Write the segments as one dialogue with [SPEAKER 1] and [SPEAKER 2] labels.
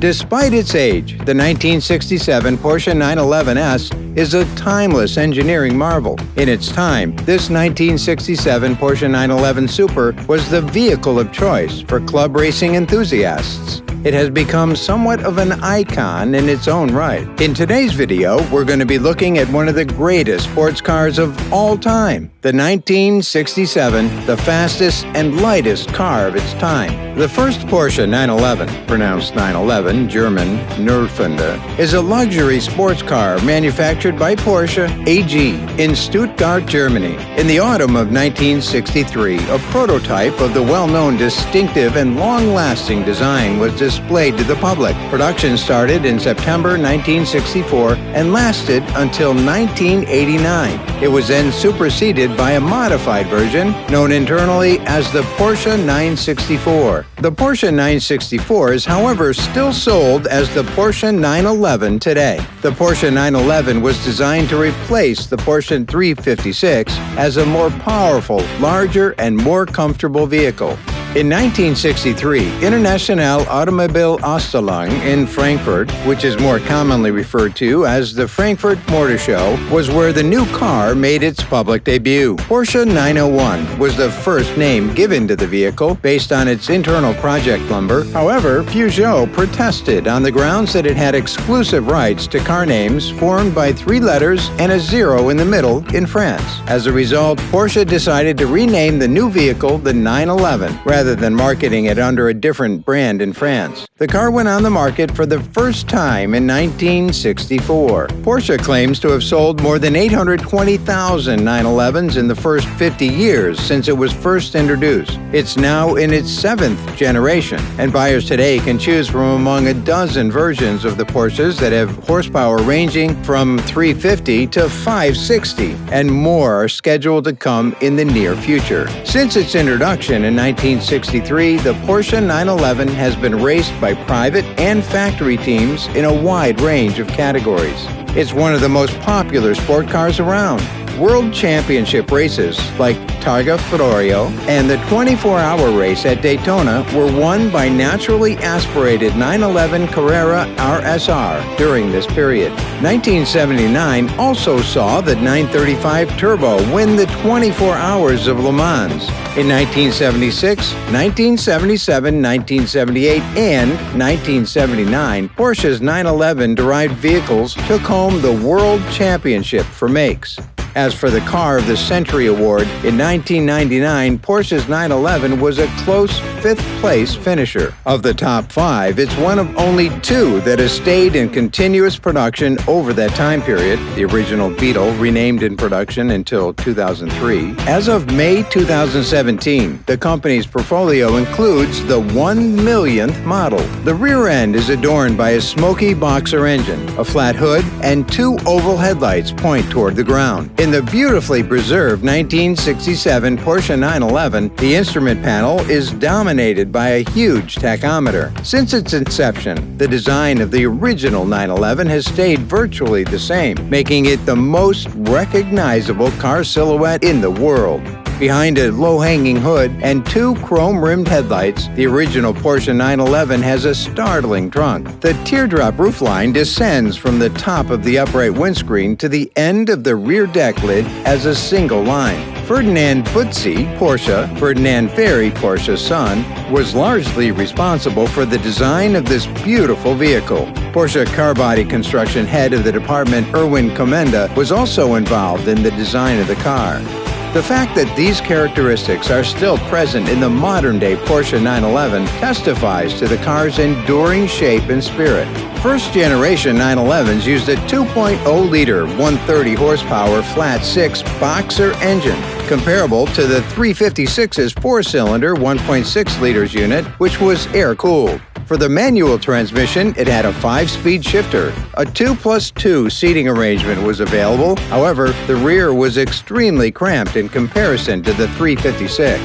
[SPEAKER 1] Despite its age, the 1967 Porsche 911S is a timeless engineering marvel. In its time, this 1967 Porsche 911 Super was the vehicle of choice for club racing enthusiasts. It has become somewhat of an icon in its own right. In today's video, we're going to be looking at one of the greatest sports cars of all time, the 1967, the fastest and lightest car of its time. The first Porsche 911, pronounced 911, German, Nerfende, is a luxury sports car manufactured by Porsche AG in Stuttgart, Germany. In the autumn of 1963, a prototype of the well-known distinctive and long-lasting design was displayed to the public. Production started in September 1964 and lasted until 1989. It was then superseded by a modified version known internally as the Porsche 964. The Porsche 964 is, however, still sold as the Porsche 911 today. The Porsche 911 was designed to replace the Porsche 356 as a more powerful, larger, and more comfortable vehicle. In 1963, Internationale Automobilausstellung in Frankfurt, which is more commonly referred to as the Frankfurt Motor Show, was where the new car made its public debut. Porsche 901 was the first name given to the vehicle based on its internal project number. However, Peugeot protested on the grounds that it had exclusive rights to car names formed by 3 letters and a 0 in the middle in France. As a result, Porsche decided to rename the new vehicle the 911 rather than marketing it under a different brand in France. The car went on the market for the first time in 1964. Porsche claims to have sold more than 820,000 911s in the first 50 years since it was first introduced. It's now in its 7th generation, and buyers today can choose from among a dozen versions of the Porsches that have horsepower ranging from 350 to 560, and more are scheduled to come in the near future. Since its introduction in 1963, the Porsche 911 has been raced by private and factory teams in a wide range of categories. It's one of the most popular sport cars around. World Championship races like Targa and the 24-hour race at Daytona were won by naturally aspirated 911 Carrera RSR during this period. 1979 also saw the 935 Turbo win the 24 Hours of Le Mans. In 1976, 1977, 1978, and 1979, Porsche's 911-derived vehicles took home the World Championship for makes. As for the Car of the Century Award, in 1999, Porsche's 911 was a close 5th-place finisher. Of the top 5, it's one of only 2 that has stayed in continuous production over that time period, the original Beetle, renamed in production until 2003. As of May 2017, the company's portfolio includes the 1 millionth model. The rear end is adorned by a smoky boxer engine, a flat hood, and 2 oval headlights point toward the ground. In the beautifully preserved 1967 Porsche 911, the instrument panel is dominated by a huge tachometer. Since its inception, the design of the original 911 has stayed virtually the same, making it the most recognizable car silhouette in the world. Behind a low-hanging hood and 2 chrome-rimmed headlights, the original Porsche 911 has a startling trunk. The teardrop roofline descends from the top of the upright windscreen to the end of the rear deck lid as a single line. Ferdinand Butzi, Ferdinand Ferry, Porsche's son, was largely responsible for the design of this beautiful vehicle. Porsche car body construction head of the department, Erwin Komenda, was also involved in the design of the car. The fact that these characteristics are still present in the modern-day Porsche 911 testifies to the car's enduring shape and spirit. First-generation 911s used a 2.0-liter, 130-horsepower flat-6 boxer engine, comparable to the 356's 4-cylinder 1.6 liters unit, which was air-cooled. For the manual transmission, it had a 5-speed shifter. A 2+2 seating arrangement was available. However, the rear was extremely cramped in comparison to the 356.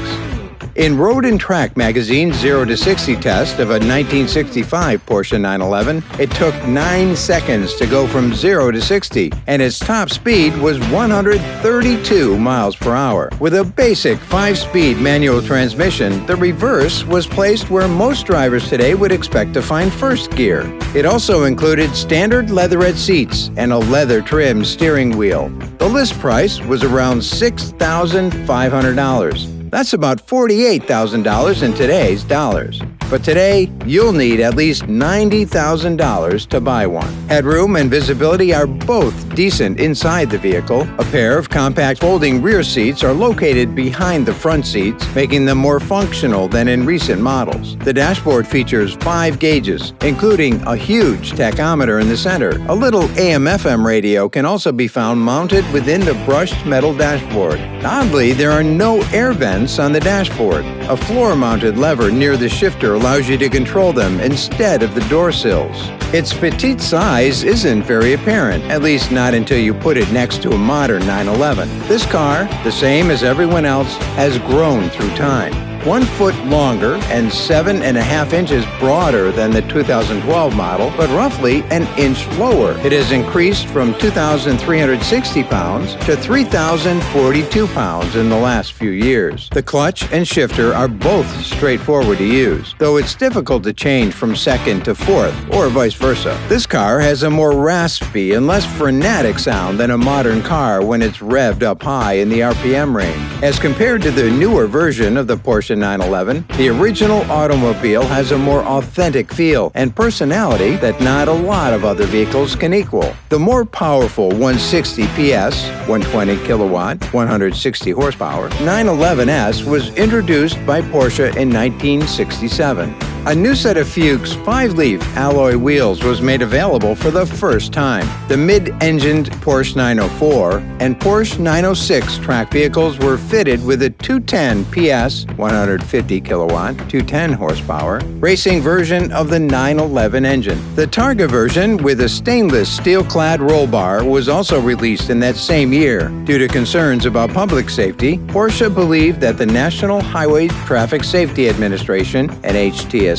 [SPEAKER 1] In Road and Track magazine's 0 to 60 test of a 1965 Porsche 911, it took 9 seconds to go from 0 to 60, and its top speed was 132 miles per hour. With a basic 5-speed manual transmission, the reverse was placed where most drivers today would expect to find first gear. It also included standard leatherette seats and a leather-trimmed steering wheel. The list price was around $6,500. That's about $48,000 in today's dollars. But today, you'll need at least $90,000 to buy one. Headroom and visibility are both decent inside the vehicle. A pair of compact folding rear seats are located behind the front seats, making them more functional than in recent models. The dashboard features 5 gauges, including a huge tachometer in the center. A little AM/FM radio can also be found mounted within the brushed metal dashboard. Oddly, there are no air vents on the dashboard. A floor-mounted lever near the shifter allows you to control them instead of the door sills. Its petite size isn't very apparent, at least not until you put it next to a modern 911. This car, the same as everyone else, has grown through time. 1 foot longer and 7.5 inches broader than the 2012 model, but roughly an inch lower. It has increased from 2,360 pounds to 3,042 pounds in the last few years. The clutch and shifter are both straightforward to use, though it's difficult to change from second to fourth, or vice versa. This car has a more raspy and less frenetic sound than a modern car when it's revved up high in the RPM range. As compared to the newer version of the Porsche 911, the original automobile has a more authentic feel and personality that not a lot of other vehicles can equal. The more powerful 160 PS, 120 kilowatt, 160 horsepower 911S was introduced by Porsche in 1967. A new set of Fuchs 5-leaf alloy wheels was made available for the first time. The mid-engined Porsche 904 and Porsche 906 track vehicles were fitted with a 210 PS, 150 kilowatt, 210 horsepower racing version of the 911 engine. The Targa version with a stainless steel-clad roll bar was also released in that same year. Due to concerns about public safety, Porsche believed that the National Highway Traffic Safety Administration, NHTSA,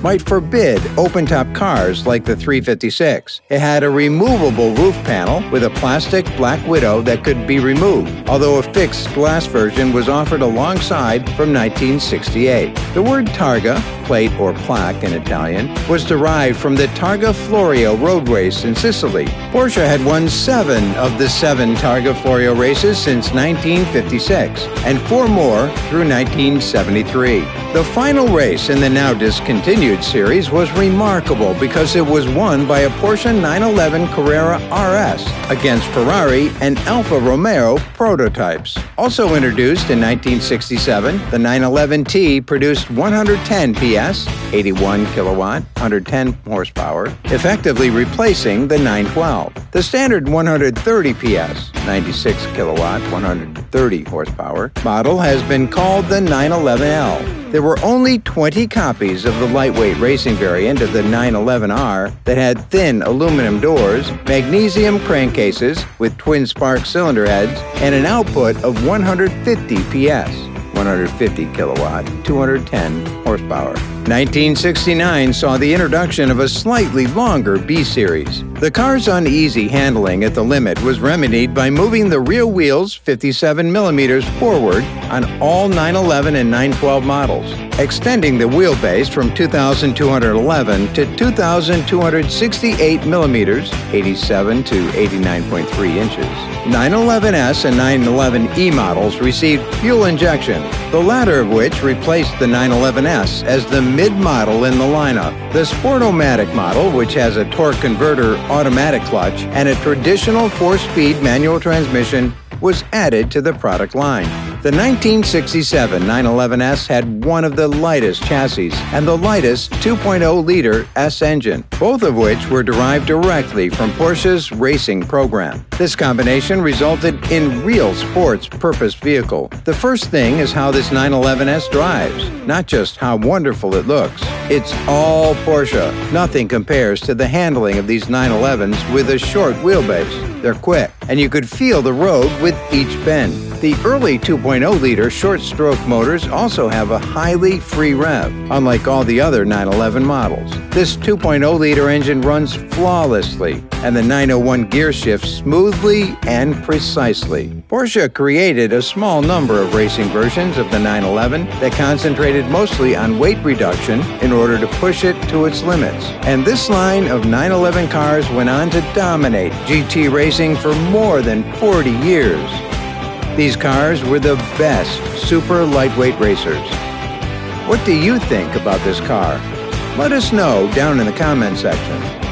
[SPEAKER 1] might forbid open-top cars like the 356. It had a removable roof panel with a plastic Black Widow that could be removed, although a fixed glass version was offered alongside from 1968. The word targa, plate or plaque in Italian, was derived from the Targa Florio road race in Sicily. Porsche had won 7 of the 7 Targa Florio races since 1956, and 4 more through 1973. The final race in the now discontinued series was remarkable because it was won by a Porsche 911 Carrera RS against Ferrari and Alfa Romeo prototypes. Also introduced in 1967, the 911T produced 110 PS, 81 kilowatt, 110 horsepower, effectively replacing the 912. The standard 130 PS, 96 kilowatt, 130 horsepower model has been called the 911L. There were only 20 copies of the lightweight racing variant of the 911R that had thin aluminum doors, magnesium crankcases with twin spark cylinder heads, and an output of 150 PS, 150 kilowatt, 210 horsepower. 1969 saw the introduction of a slightly longer B-Series. The car's uneasy handling at the limit was remedied by moving the rear wheels 57 millimeters forward on all 911 and 912 models, extending the wheelbase from 2,211 to 2,268 millimeters, 87 to 89.3 inches. 911S and 911E models received fuel injection, the latter of which replaced the 911S as the mid-model in the lineup. The Sportomatic model, which has a torque converter automatic clutch and a traditional 4-speed manual transmission, was added to the product line. The 1967 911S had one of the lightest chassis and the lightest 2.0-liter S engine, both of which were derived directly from Porsche's racing program. This combination resulted in real sports purpose vehicle. The first thing is how this 911S drives, not just how wonderful it looks. It's all Porsche. Nothing compares to the handling of these 911s with a short wheelbase. They're quick, and you could feel the road with each bend. The early 2.0-liter short-stroke motors also have a highly free rev, unlike all the other 911 models. This 2.0-liter engine runs flawlessly, and the 901 gear shifts smoothly and precisely. Porsche created a small number of racing versions of the 911 that concentrated mostly on weight reduction in order to push it to its limits. And this line of 911 cars went on to dominate GT racing for more than 40 years. These cars were the best super lightweight racers. What do you think about this car? Let us know down in the comment section.